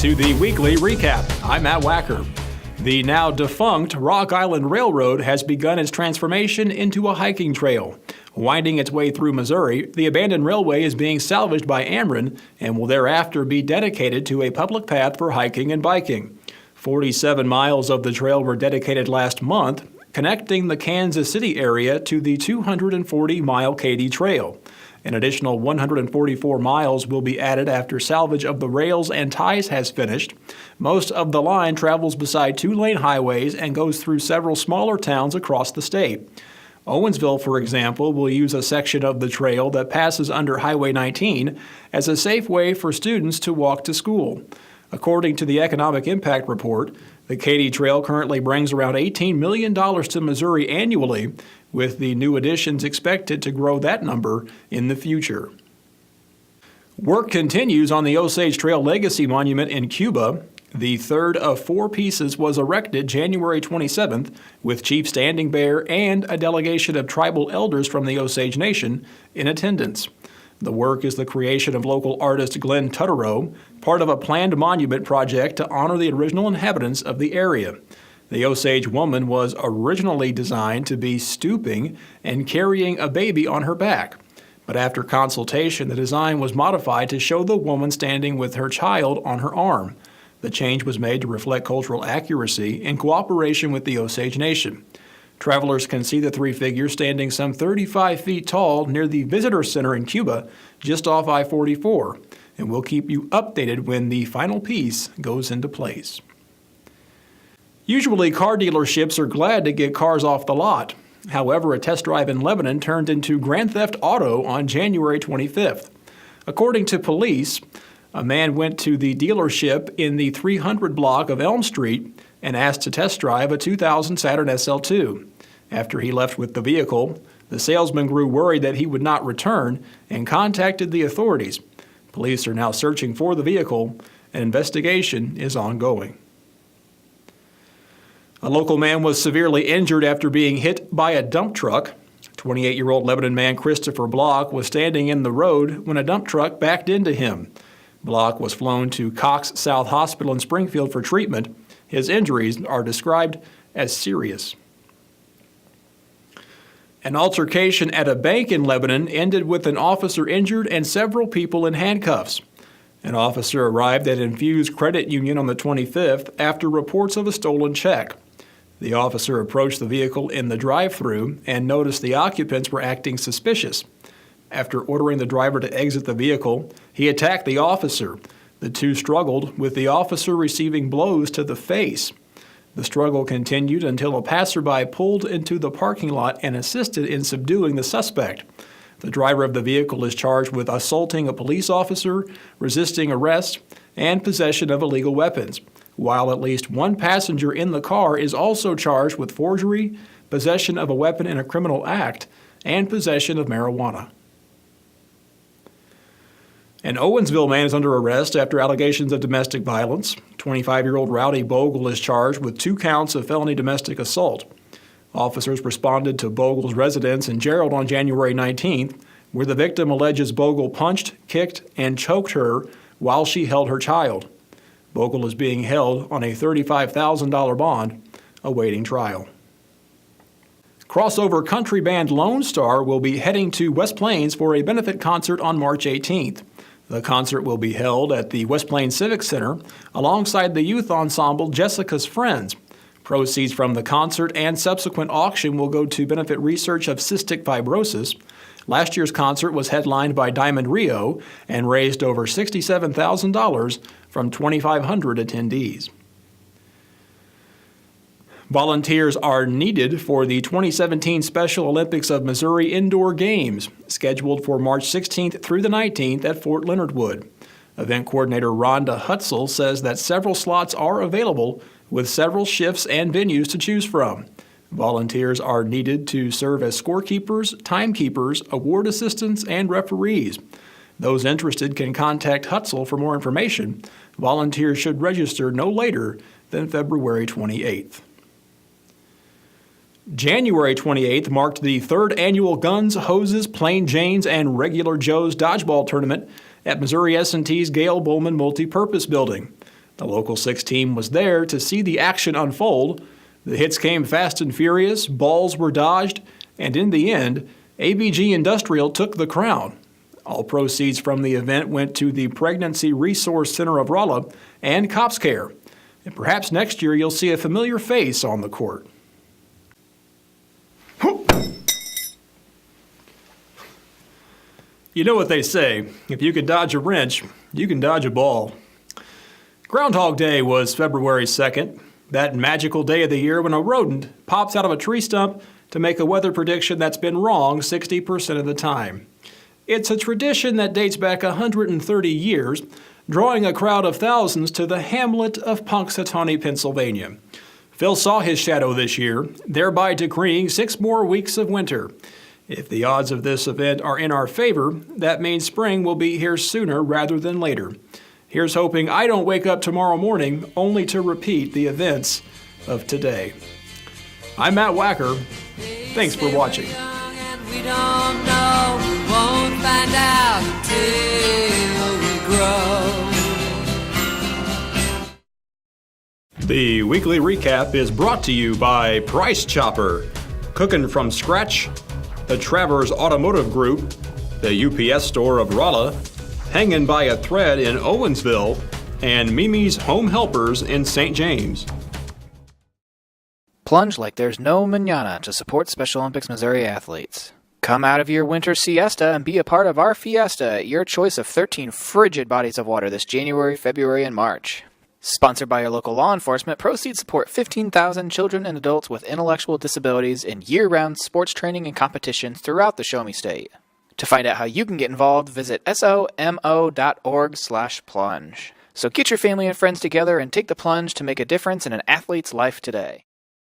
to the weekly recap. I'm Matt Wacker. The now defunct Rock Island Railroad has begun its transformation into a hiking trail. Winding its way through Missouri, the abandoned railway is being salvaged by Ameren and will thereafter be dedicated to a public path for hiking and biking. 47 miles of the trail were dedicated last month, connecting the Kansas City area to the 240-mile Katy Trail. An additional 144 miles will be added after salvage of the rails and ties has finished. Most of the line travels beside two-lane highways and goes through several smaller towns across the state. Owensville, for example, will use a section of the trail that passes under Highway 19 as a safe way for students to walk to school. According to the Economic Impact Report, the Katy Trail currently brings around $18 million to Missouri annually, with the new additions expected to grow that number in the future. Work continues on the Osage Trail Legacy Monument in Cuba. The third of four pieces was erected January 27th, with Chief Standing Bear and a delegation of tribal elders from the Osage Nation in attendance. The work is the creation of local artist Glenn Tutterow, part of a planned monument project to honor the original inhabitants of the area. The Osage woman was originally designed to be stooping and carrying a baby on her back, but after consultation, the design was modified to show the woman standing with her child on her arm. The change was made to reflect cultural accuracy in cooperation with the Osage Nation. Travelers can see the three figures standing some 35 feet tall near the Visitor Center in Cuba, just off I-44, and we'll keep you updated when the final piece goes into place. Usually, car dealerships are glad to get cars off the lot. However, a test drive in Lebanon turned into grand theft auto on January 25th. According to police, a man went to the dealership in the 300 block of Elm Street and asked to test drive a 2000 Saturn SL2. After he left with the vehicle, the salesman grew worried that he would not return and contacted the authorities. Police are now searching for the vehicle. An investigation is ongoing. A local man was severely injured after being hit by a dump truck. 28-year-old Lebanon man Christopher Block was standing in the road when a dump truck backed into him. Block was flown to Cox South Hospital in Springfield for treatment. His injuries are described as serious. An altercation at a bank in Lebanon ended with an officer injured and several people in handcuffs. An officer arrived at Infused Credit Union on the 25th after reports of a stolen check. The officer approached the vehicle in the drive-thru and noticed the occupants were acting suspicious. After ordering the driver to exit the vehicle, he attacked the officer. The two struggled, with the officer receiving blows to the face. The struggle continued until a passerby pulled into the parking lot and assisted in subduing the suspect. The driver of the vehicle is charged with assaulting a police officer, resisting arrest, and possession of illegal weapons, while at least one passenger in the car is also charged with forgery, possession of a weapon in a criminal act, and possession of marijuana. An Owensville man is under arrest after allegations of domestic violence. 25-year-old Rowdy Bogle is charged with 2 counts of felony domestic assault. Officers responded to Bogle's residence in Gerald on January 19th, where the victim alleges Bogle punched, kicked, and choked her while she held her child. Bogle is being held on a $35,000 bond, awaiting trial. Crossover country band Lone Star will be heading to West Plains for a benefit concert on March 18th. The concert will be held at the West Plains Civic Center alongside the youth ensemble Jessica's Friends. Proceeds from the concert and subsequent auction will go to benefit research of cystic fibrosis. Last year's concert was headlined by Diamond Rio and raised over $67,000 from 2,500 attendees. Volunteers are needed for the 2017 Special Olympics of Missouri Indoor Games, scheduled for March 16th through the 19th at Fort Leonard Wood. Event coordinator Rhonda Hutzel says that several slots are available, with several shifts and venues to choose from. Volunteers are needed to serve as scorekeepers, timekeepers, award assistants, and referees. Those interested can contact Hutzel for more information. Volunteers should register no later than February 28th. January 28th marked the third annual Guns, Hoses, Plain Janes, and Regular Joe's Dodgeball Tournament at Missouri S&T's Gail Bowman Multipurpose Building. The Local 6 team was there to see the action unfold. The hits came fast and furious, balls were dodged, and in the end, ABG Industrial took the crown. All proceeds from the event went to the Pregnancy Resource Center of Rolla and Cops Care. And perhaps next year you'll see a familiar face on the court. You know what they say, if you can dodge a wrench, you can dodge a ball. Groundhog Day was February 2nd, that magical day of the year when a rodent pops out of a tree stump to make a weather prediction that's been wrong 60% of the time. It's a tradition that dates back 130 years, drawing a crowd of thousands to the hamlet of Punxsutawney, Pennsylvania. Phil saw his shadow this year, thereby decreeing 6 more weeks of winter. If the odds of this event are in our favor, that means spring will be here sooner rather than later. Here's hoping I don't wake up tomorrow morning only to repeat the events of today. I'm Matt Wacker. Thanks for watching. We don't know, we won't find out until we grow. The weekly recap is brought to you by Price Chopper, Cooking from Scratch, the Travers Automotive Group, the UPS Store of Rolla, Hanging by a Thread in Owensville, and Mimi's Home Helpers in St. James. Plunge like there's no mañana to support Special Olympics Missouri athletes. Come out of your winter siesta and be a part of our fiesta at your choice of 13 frigid bodies of water this January, February, and March. Sponsored by your local law enforcement, proceeds support 15,000 children and adults with intellectual disabilities in year-round sports training and competitions throughout the Show Me State. To find out how you can get involved, visit somo.org/plunge. So get your family and friends together and take the plunge to make a difference in an athlete's life today.